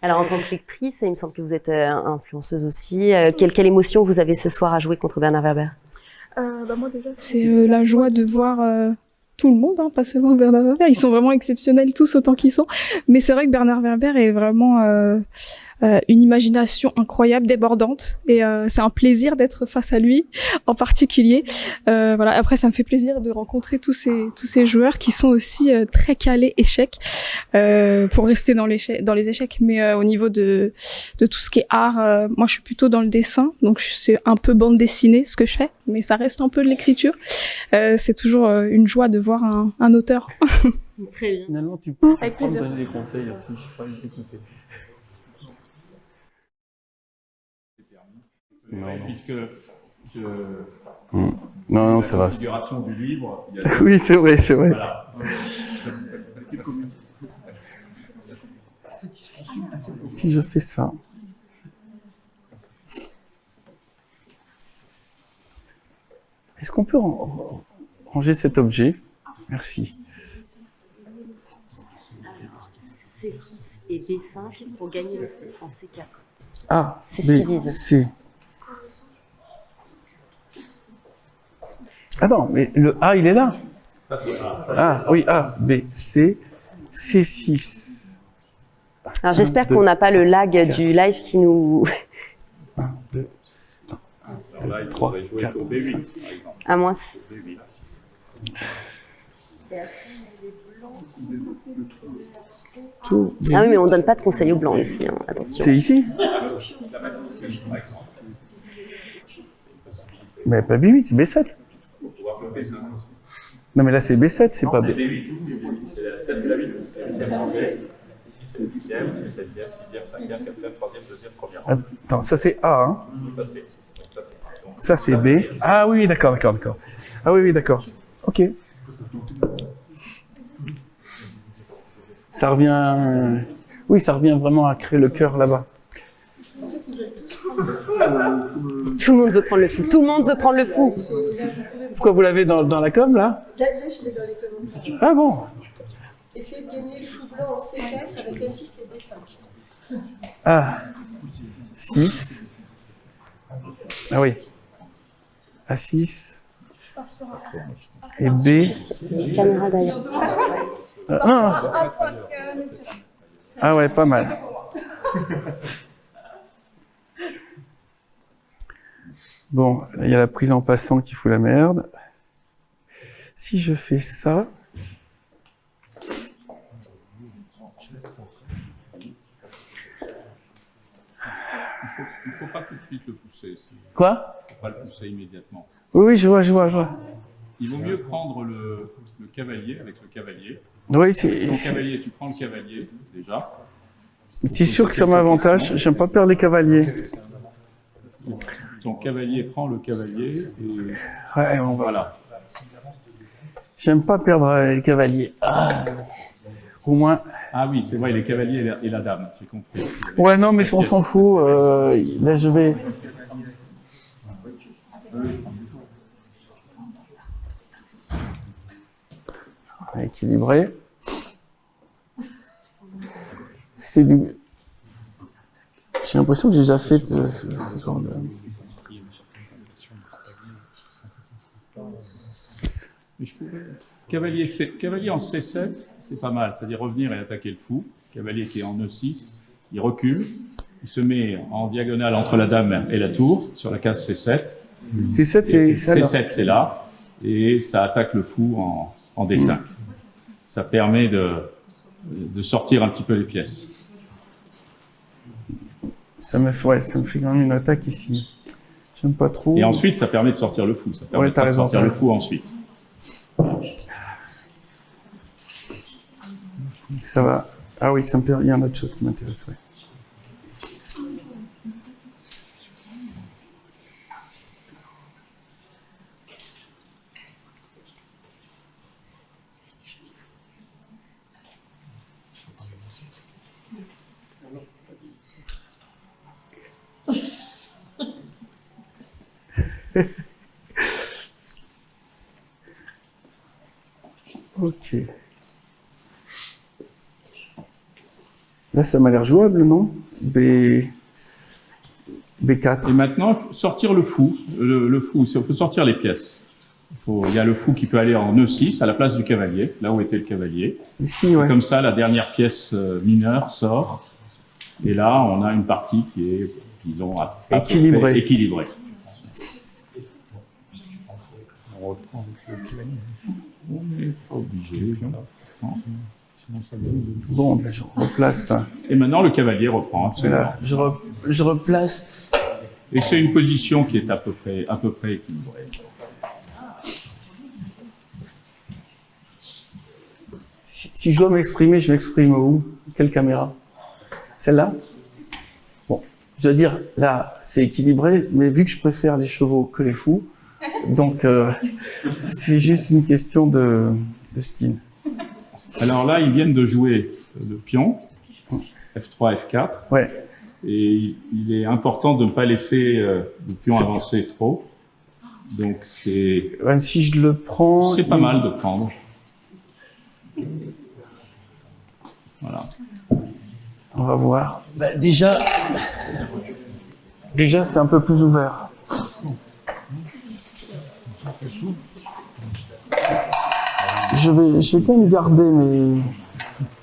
Alors, en tant que lectrice, il me semble que vous êtes influenceuse aussi. Quelle émotion vous avez ce soir à jouer contre Bernard Werber? Moi déjà, c'est la joie de voir tout le monde, hein, pas seulement Bernard Werber. Ils sont vraiment exceptionnels tous autant qu'ils sont. Mais c'est vrai que Bernard Werber est vraiment une imagination incroyable, débordante, et c'est un plaisir d'être face à lui en particulier. Voilà. Après, ça me fait plaisir de rencontrer tous ces joueurs qui sont aussi très calés échecs, pour rester dans les échecs. Mais au niveau de tout ce qui est art, moi je suis plutôt dans le dessin, donc c'est un peu bande dessinée ce que je fais, mais ça reste un peu de l'écriture. C'est toujours une joie de voir un auteur. Très bien. Finalement, tu peux Avec prendre plaisir. donner des conseils aussi, je sais pas les écouter. Puisque Non, ça va. la configuration du livre, il y a Oui, c'est vrai. voilà. Si je fais ça. Est-ce qu'on peut ranger cet objet? Merci. C6 et B5 pour gagner le feu en C4. A, C'est ce qu'ils B, disent. C. Attends, mais le A, il est là. Ça, c'est Ah, oui, A, B, C, C6. Alors, j'espère 2, qu'on n'a pas le lag 4. du live qui nous... 1, 2, Alors là, il 3, faudrait jouer 4, tour B8, 5. par exemple. À moins... B8. Tout. Ah oui, mais on donne pas de conseils aux blancs ici, hein. Attention. C'est ici? Mais pas B8, c'est B7. Non, mais là, c'est B7, c'est pas B. C'est B8. Ça, c'est la 8. C'est la 8e rangée. Ici, c'est le 8e, le 7e, 6e, 5e, 4e, 3e, 2e, 1er rang. Attends, ça, c'est A, hein? Ça, c'est Ça, c'est B. Ah oui, d'accord. Ah oui, d'accord. Ok. Ça revient... Oui, ça revient vraiment à créer le cœur là-bas. Tout le monde veut prendre le fou. Tout le monde veut prendre le fou. Pourquoi vous l'avez dans la com, là? Là, je l'ai dans les commandes. Ah bon? Essayez de gagner le fou blanc en C4 avec A6 et B5. A, 6. Ah oui. A6. Et B. Caméra derrière. Non. Ah ouais, pas mal. Bon, il y a la prise en passant qui fout la merde. Si je fais ça... Il ne faut pas tout de suite le pousser. Quoi? Il ne faut pas le pousser immédiatement. Oui, je vois. Il vaut mieux prendre le cavalier avec le cavalier. Oui, Cavalier, tu prends le cavalier, déjà. tu es sûr que ça m'avantage? J'aime pas perdre les cavaliers. Ton cavalier prend le cavalier et Ouais, on va. voilà. J'aime pas perdre les cavaliers. Ah. Au moins... Ah oui, c'est vrai, les cavaliers et la dame, j'ai compris. Ouais, non, mais on s'en fout. Là, je vais... Équilibré. C'est du... J'ai l'impression que j'ai déjà fait ce genre de... Mais je pourrais... Cavalier en C7, c'est pas mal, c'est-à-dire revenir et attaquer le fou. Cavalier qui est en E6, il recule. il se met en diagonale entre la dame et la tour, sur la case C7. C7, c'est ça. C7, c'est là, et ça attaque le fou en D5. Ça permet de sortir un petit peu les pièces. Ça me fait quand même une attaque ici. J'aime pas trop. Et ensuite, ça permet de sortir le fou. Ça permet t'as de raison, sortir t'as le raison. fou ensuite. Ça va. Ah oui, il y a une autre chose qui m'intéresse, ouais. Ok. Là, ça m'a l'air jouable, non? B4. Et maintenant, il faut sortir le fou. Le fou, il faut sortir les pièces. Il y a le fou qui peut aller en E6 à la place du cavalier, là où était le cavalier. Ici, ouais. Comme ça, la dernière pièce mineure sort. Et là, on a une partie qui est, disons, à peu Équilibrée. près équilibrée. On reprend avec le cavalier. On n'est pas obligé. Non. Bon, je replace là. Et maintenant, le cavalier reprend. Absolument. Là, je replace. Et c'est une position qui est à peu près équilibrée. Si je dois m'exprimer, je m'exprime où? Quelle caméra? Celle-là? Bon, je dois dire, là, c'est équilibré, mais vu que je préfère les chevaux que les fous, donc c'est juste une question de style. Alors là, ils viennent de jouer le pion, F3, F4. Ouais. Et il est important de ne pas laisser le pion avancer trop. Donc c'est Même si je le prends... pas mal de prendre. Voilà. On va voir. Bah, déjà, c'est un peu plus ouvert. Je vais quand même garder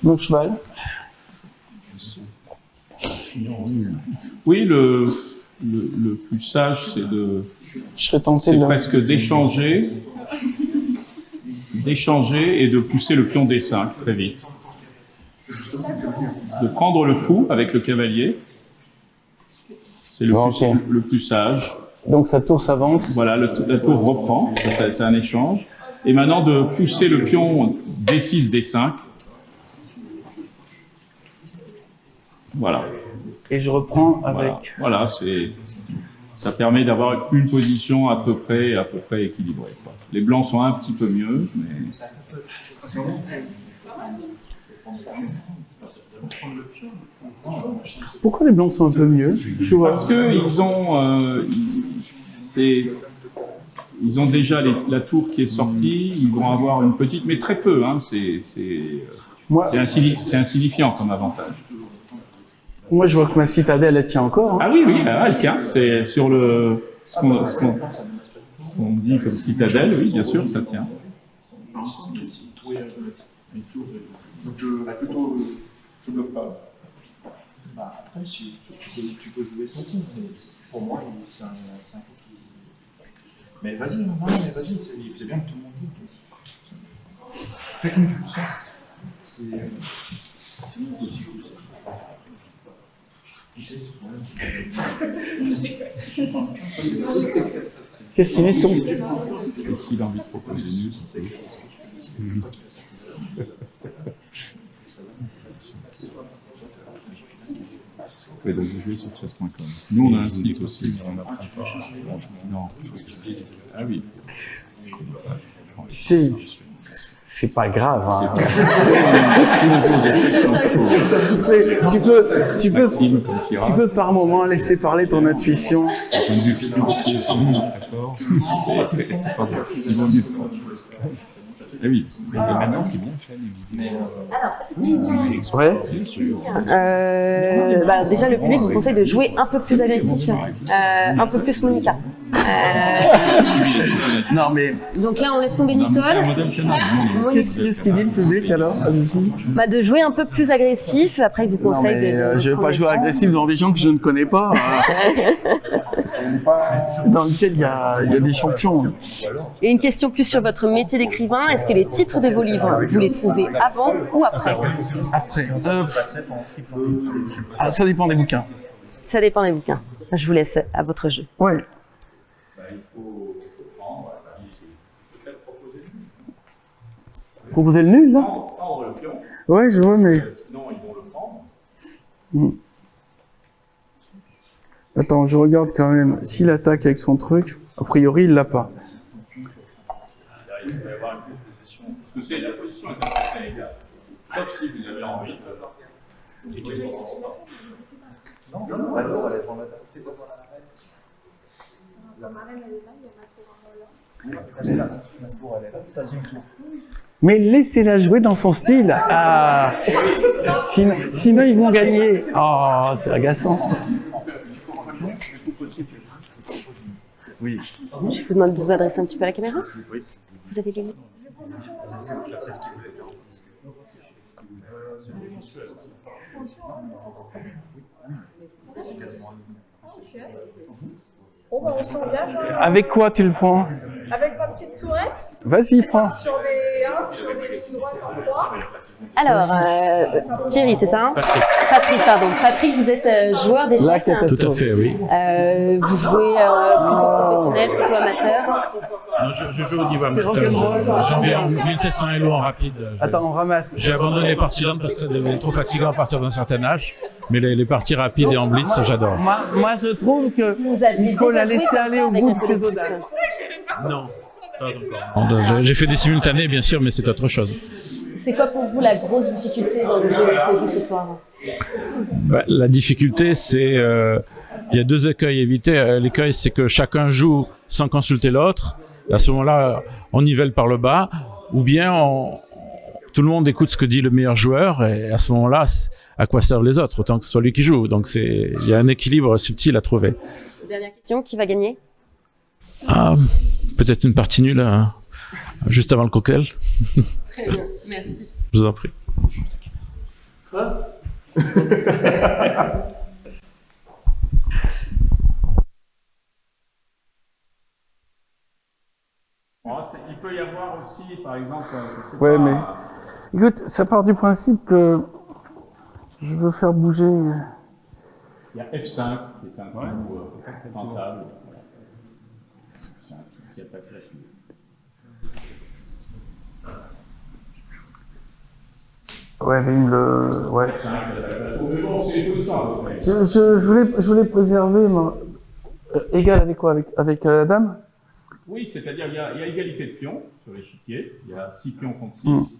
mon cheval. Oui, le plus sage, c'est Je serais tenté de... presque d'échanger et de pousser le pion D5 très vite. De prendre le fou avec le cavalier. C'est le plus sage. Donc sa tour s'avance. Voilà, la tour reprend, c'est un échange. Et maintenant de pousser le pion D6, D5. Voilà. Et je reprends avec... Voilà, ça permet d'avoir une position à peu près équilibrée, quoi. Les blancs sont un petit peu mieux, mais... Pourquoi les blancs sont un peu mieux? Parce que ils ont déjà la tour qui est sortie, ils vont avoir une petite, mais très peu, hein, c'est insignifiant comme avantage. Moi, je vois que ma citadelle, elle tient encore. Hein. Ah oui, elle tient, c'est sur ce qu'on dit comme citadelle, oui, bien sûr, ça tient. Donc je bloque pas. Bah, après, tu peux jouer son coup, mais pour moi, c'est un coup qui... Mais vas-y, c'est bien que tout le monde joue. Fais comme tu le sens. C'est bon aussi. Qu'est-ce qu'il est, ce Et s'il a envie de proposer nul, c'est... Oui, donc vous jouez sur chess.com. Nous, on a un site aussi. Non. Ah oui. Tu sais, c'est pas grave. Hein. Tu peux par moment laisser parler ton intuition. D'un point de vue financier, c'est bon, d'accord. C'est pas bon. Ils vont dire ça. Eh oui, mais maintenant c'est bien fait. Alors, petite question. Ouais. Déjà, le public vous conseille de jouer un peu plus agressif, un peu plus Monica. Non, mais Donc là, on laisse tomber Nicole. qu'est-ce qu'il dit le public alors? De jouer un peu plus agressif. Après, il vous Non, conseille mais de je vais pas jouer agressif devant des gens que je ne connais pas. Dans lequel il y a des champions. Et une question plus sur votre métier d'écrivain. Est-ce que les titres de vos livres, vous les trouvez avant ou après? Après, ça dépend des bouquins. Ça dépend des bouquins. Je vous laisse à votre jeu. Ouais. Proposer le nul, là? Ouais, je vois, mais... Attends, je regarde quand même. S'il attaque avec son truc, a priori, il l'a pas. Il va y avoir une position. Parce que la position est un peu égale. Sauf si vous avez envie de... Non, elle est devant la table. La marraine, elle est là, la tour, elle est là. Ça, c'est une tour. Mais laissez-la jouer dans son style. Ah. Sinon, ils vont gagner. Oh, c'est agaçant. Oui. Je vous demande de vous adresser un petit peu à la caméra. Oui. Vous avez lu. Bon, on s'engage. Avec quoi tu le prends? Avec ma petite tourette. Vas-y, prends. Sur des lignes droites en 3. Alors, Thierry, c'est ça, hein? Patrick, pardon. Patrick, vous êtes joueur d'échecs. Tout à fait, oui. Vous jouez plutôt professionnel, plutôt amateur? Non, je joue au niveau amateur. J'avais en 1700 Elo en rapide. Attends, on ramasse. J'ai abandonné les parties lentes parce que ça devenait trop fatigant à partir d'un certain âge. Mais les parties rapides et en blitz, j'adore. Moi, je trouve qu'il faut la laisser aller au bout de ses audaces. Non, pas encore. J'ai fait des simultanés, bien sûr, mais c'est autre chose. C'est quoi pour vous la grosse difficulté dans le jeu ce soir? La difficulté, c'est... il y a deux écueils à éviter. L'écueil, c'est que chacun joue sans consulter l'autre. À ce moment-là, on nivelle par le bas. Ou bien, tout le monde écoute ce que dit le meilleur joueur. Et à ce moment-là, à quoi servent les autres? Autant que ce soit lui qui joue. Donc, il y a un équilibre subtil à trouver. Dernière question, qui va gagner? Peut-être une partie nulle, juste avant le cocktail. Très bien, merci. Je vous en prie. Quoi? Il peut y avoir aussi, par exemple... Ouais, mais... Écoute, ça part du principe que je veux faire bouger... Il y a F5, qui est un coup tentable. F5, qui attaque la suite. Ouais, mais il me le... Ouais. Mais bon, c'est tout ça. Je voulais préserver... égal avec quoi? Avec la dame? Oui, c'est-à-dire il y a égalité de pions sur l'échiquier. Il y a 6 pions contre 6.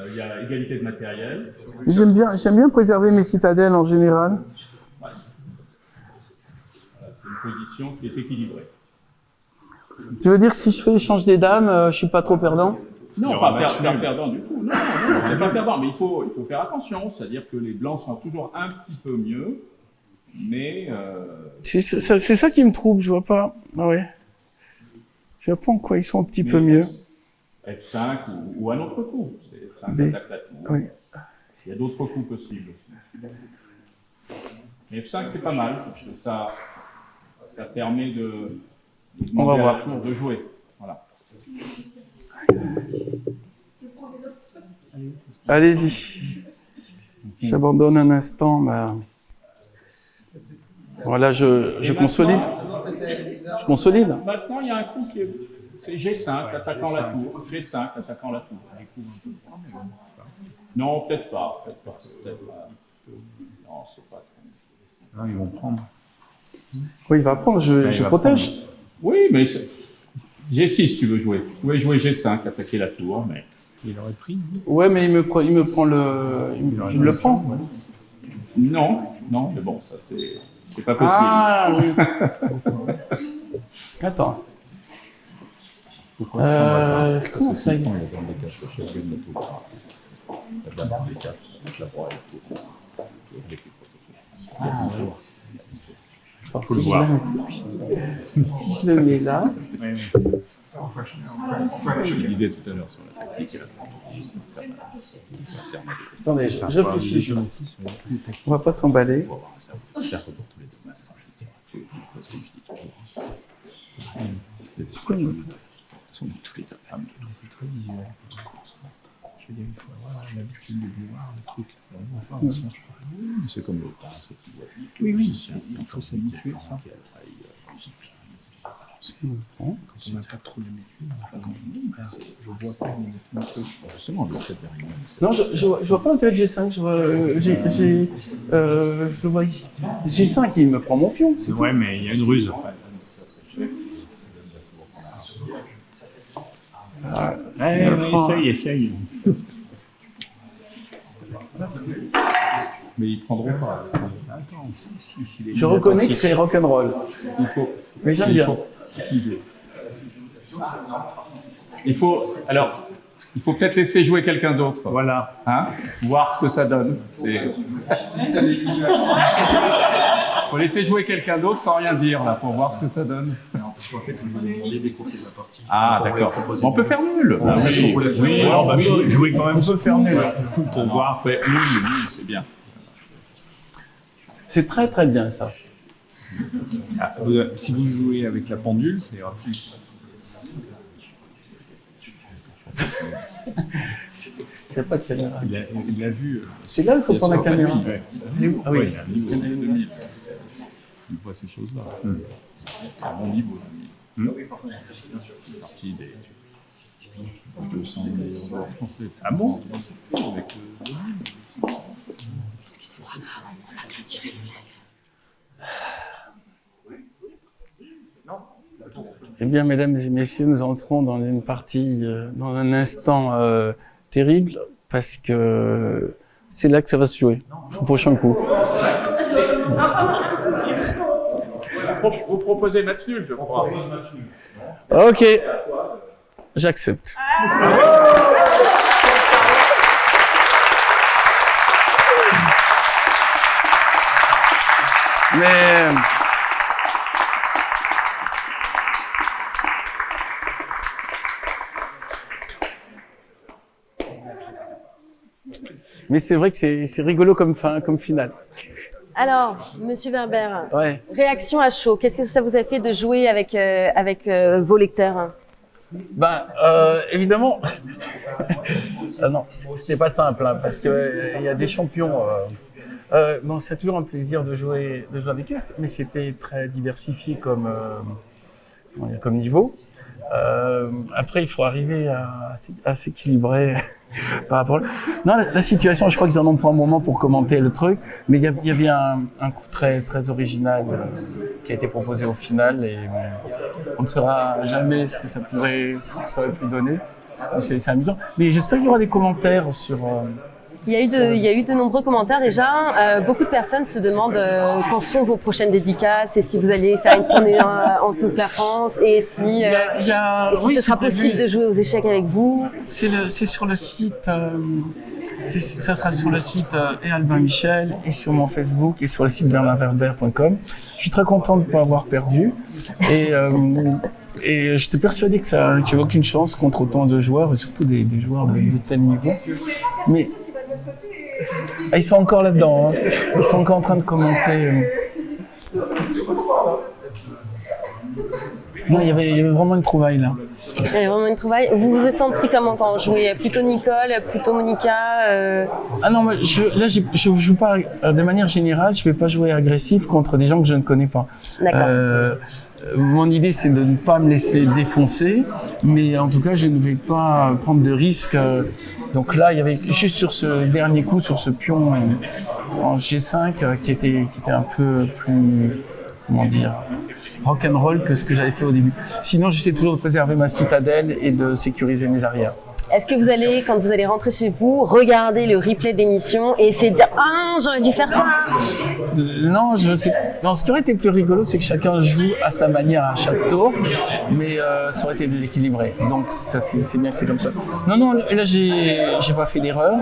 Il y a égalité de matériel. J'aime bien préserver mes citadelles en général. Ouais. Voilà, c'est une position qui est équilibrée. Tu veux dire que si je fais l'échange des dames, je suis pas trop perdant? Non, pas perdant du tout. Non, c'est pas perdant, mais il faut faire attention. C'est-à-dire que les blancs sont toujours un petit peu mieux, mais... C'est ça qui me trouble, je vois pas. Ah ouais. Je vois pas en quoi ils sont un petit peu mieux. F5 ou un autre coup. F5 attaque la tour. Oui. Il y a d'autres coups possibles aussi. Mais F5 c'est pas mal, parce que ça permet de demander à la tour de jouer. Voilà. Allez-y. J'abandonne un instant. Voilà, je consolide. Je consolide. Maintenant, il y a un coup qui est... C'est G5, attaquant la tour. G5, attaquant la tour. Non, peut-être pas. Non, c'est pas... Non, ils vont prendre. Oui, il va prendre, je protège. Prendre. Oui, mais G6, tu veux jouer. Tu pouvais jouer G5, attaquer la tour, mais... Il aurait pris. Ouais, mais il me prend le... Il me le prend. Non, mais bon, ça c'est pas possible. Ah, oui. Attends. Comment ça y est? Si je le mets là. Je le disais tout à l'heure sur la tactique et la stratégie. Attendez, je réfléchis juste. On va pas s'emballer. C'est très visuel. Je veux dire, il faut avoir l'habitude de voir le truc. C'est comme le peintre qui voit le musicien. Il faut s'habituer à ça. Quand on n'a pas trop l'habitude, je vois pas mon truc. Justement, le fait derrière. Non, je vois pas l'intérêt de G5. Je vois ici. G5, il me prend mon pion. Ouais, mais il y a une ruse après. Essaye. Mais ils prendront pas. Attends, je reconnais que c'est rock'n'roll. Mais j'aime bien. Il faut peut-être laisser jouer quelqu'un d'autre. Voilà. Hein, voir ce que ça donne. Il faut laisser jouer quelqu'un d'autre sans rien dire, là, pour voir ce que ça donne. Parce qu'en fait, on nous a demandé d'écouter la partie. Ah, d'accord. On peut faire nul. C'est ce qu'on voulait faire. Oui, on va jouer quand même. On peut faire nul. Pour voir, faire nul, c'est bien. C'est très très bien ça. Ah, si vous jouez avec la pendule, c'est plus. Il n'y a pas de caméra. Il l'a vu. C'est là où il faut prendre la caméra. Il est où? Ah oui. Il y a un niveau 2000. Il voit ces choses-là. C'est un bon niveau. Partie des 200 000 € français. Ah bon? Avec Eh bien, mesdames et messieurs, nous entrons dans une partie, dans un instant terrible, parce que c'est là que ça va se jouer, au prochain coup. Vous proposez match nul, je crois. Ok, j'accepte. Mais c'est vrai que c'est rigolo comme finale. Alors, Monsieur Werber, Ouais. réaction à chaud. Qu'est-ce que ça vous a fait de jouer avec vos lecteurs? Évidemment. Non, c'était pas simple, hein, parce que il y a des champions. Bon, c'est toujours un plaisir de jouer avec eux, mais c'était très diversifié comme niveau. Après, il faut arriver à s'équilibrer par rapport. Non, la situation, je crois qu'ils en ont pris un moment pour commenter le truc, mais il y avait un coup très très original qui a été proposé au final, et on ne saura jamais ce que ça aurait pu donner. C'est amusant. Mais j'espère qu'il y aura des commentaires sur. Il y a eu de nombreux commentaires déjà. Beaucoup de personnes se demandent quand sont vos prochaines dédicaces et si vous allez faire une tournée en toute la France et si, ce sera possible de jouer aux échecs avec vous. C'est sur le site. Ça sera sur le site et Albin Michel et sur mon Facebook et sur le site bernardwerber.com. Je suis très content de ne pas avoir perdu et j'étais persuadé que qu'il n'y avait aucune chance contre autant de joueurs et surtout des joueurs de tel niveau. Mais ils sont encore là-dedans, hein. Ils sont encore en train de commenter. Non, il y avait vraiment une trouvaille là. Il y avait vraiment une trouvaille. Vous vous êtes senti comment quand on jouait? Plutôt Nicole, plutôt Monica Ah non, mais je joue pas de manière générale. Je vais pas jouer agressif contre des gens que je ne connais pas. D'accord. Mon idée, c'est de ne pas me laisser défoncer, mais en tout cas, je ne vais pas prendre de risques. Donc là, il y avait juste sur ce dernier coup, sur ce pion en G5, qui était un peu plus, comment dire, rock'n'roll que ce que j'avais fait au début. Sinon, j'essaie toujours de préserver ma citadelle et de sécuriser mes arrières. Est-ce que vous allez, quand vous allez rentrer chez vous, regarder le replay de l'émission et essayer de dire « Ah, j'aurais dû faire ça !» Non, non, ce qui aurait été plus rigolo, c'est que chacun joue à sa manière à chaque tour, mais ça aurait été déséquilibré. Donc ça, c'est bien que c'est comme ça. Non, là, j'ai pas fait d'erreur,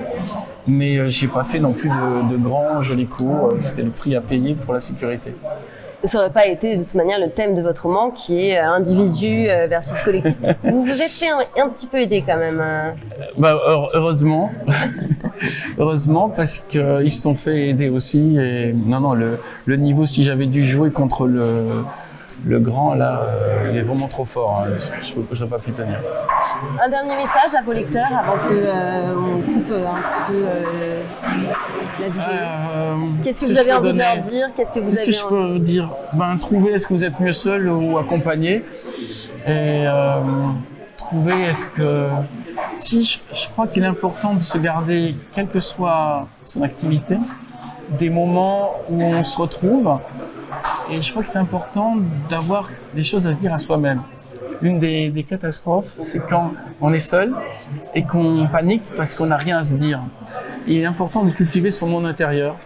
mais j'ai pas fait non plus de grands jolis coups. C'était le prix à payer pour la sécurité. Ça n'aurait pas été de toute manière le thème de votre roman qui est individu versus collectif. Vous vous êtes fait un petit peu aider quand même. Heureusement. Heureusement parce qu'ils se sont fait aider aussi. Et non, le niveau, si j'avais dû jouer contre le grand, là, il est vraiment trop fort. Hein. Je n'aurais pas pu tenir. Un dernier message à vos lecteurs avant qu'on coupe un petit peu la vidéo. Qu'est-ce que vous avez envie de leur dire? Qu'est-ce que je peux dire? Trouver, est-ce que vous êtes mieux seul ou accompagné? Et trouver, est-ce que... Si, je crois qu'il est important de se garder, quelle que soit son activité, des moments où on se retrouve. Et je crois que c'est important d'avoir des choses à se dire à soi-même. L'une des catastrophes, c'est quand on est seul et qu'on panique parce qu'on n'a rien à se dire. Il est important de cultiver son monde intérieur.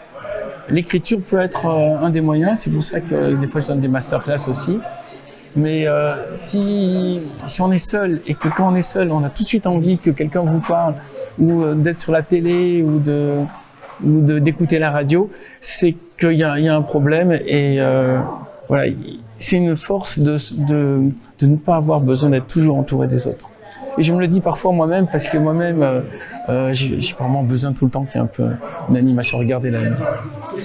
L'écriture peut être un des moyens, c'est pour ça que des fois je donne des masterclass aussi. Mais si on est seul et que quand on est seul, on a tout de suite envie que quelqu'un vous parle ou d'être sur la télé ou d'écouter la radio, c'est qu'il y a un problème et voilà, c'est une force de ne pas avoir besoin d'être toujours entouré des autres. Et je me le dis parfois moi-même parce que moi-même, j'ai vraiment besoin tout le temps qu'il y ait un peu une animation. Regardez là.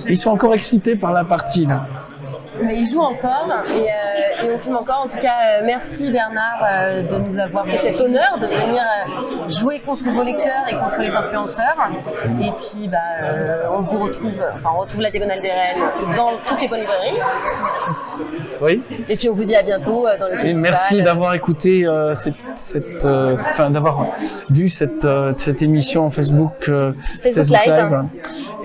Ils sont encore excités par la partie là. Mais il joue encore et on filme encore. En tout cas, merci Bernard de nous avoir fait cet honneur de venir jouer contre vos lecteurs et contre les influenceurs. Et puis, on vous retrouve, on retrouve la Diagonale des Reines dans toutes les bonnes librairies. Oui. Et puis on vous dit à bientôt dans le festival. Merci d'avoir écouté d'avoir vu cette émission Facebook Live.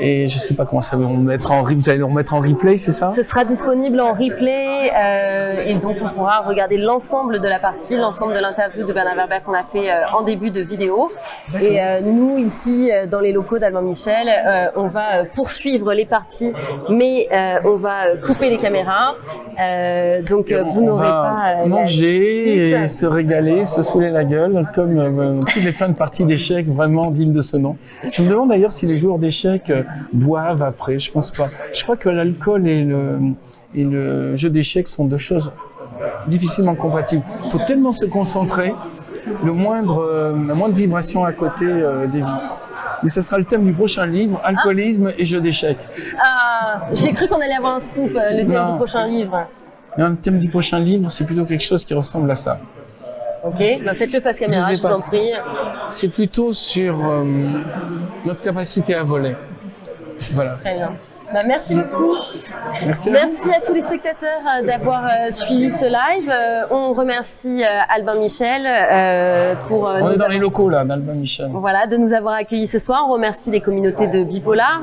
Et je sais pas comment ça va vous allez le remettre en replay, c'est ça? Ce sera disponible en replay et donc on pourra regarder l'ensemble de la partie, l'ensemble de l'interview de Bernard Werber qu'on a fait en début de vidéo. Et nous ici dans les locaux d'Albin Michel, on va poursuivre les parties, mais on va couper les caméras. Donc vous n'aurez pas manger et se régaler, se saouler la gueule, comme toutes les fins de partie d'échecs vraiment dignes de ce nom. Je me demande d'ailleurs si les joueurs d'échecs boivent après, je pense pas. Je crois que l'alcool et le jeu d'échecs sont deux choses difficilement compatibles. Il faut tellement se concentrer, la moindre vibration à côté dévie. Mais ce sera le thème du prochain livre, alcoolisme et jeu d'échecs. Ah, j'ai cru qu'on allait avoir un scoop, le thème du prochain livre. Non, le thème du prochain livre, c'est plutôt quelque chose qui ressemble à ça. Ok, faites-le face caméra, je vous en prie. C'est plutôt sur notre capacité à voler. Voilà. Très bien. Merci beaucoup. Merci à tous les spectateurs d'avoir suivi ce live. On remercie Albin Michel pour... On est dans les locaux là, d'Albin Michel. Voilà, de nous avoir accueillis ce soir. On remercie les communautés de Bipolar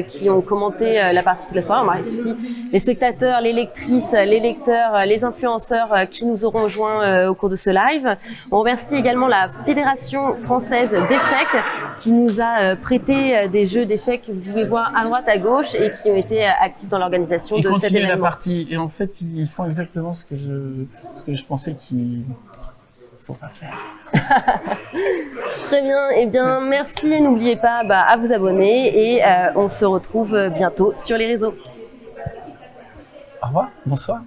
qui ont commenté la partie toute la soirée. On remercie les spectateurs, les lectrices, les lecteurs, les influenceurs qui nous auront rejoints au cours de ce live. On remercie également la Fédération française d'échecs qui nous a prêté des jeux d'échecs que vous pouvez voir à droite, à gauche et qui ont été actifs dans l'organisation de cet événement. La partie. Et en fait, ils font exactement ce que je pensais qu'il ne faut pas faire. Très bien. Eh bien, merci. N'oubliez pas à vous abonner et on se retrouve bientôt sur les réseaux. Au revoir. Bonsoir.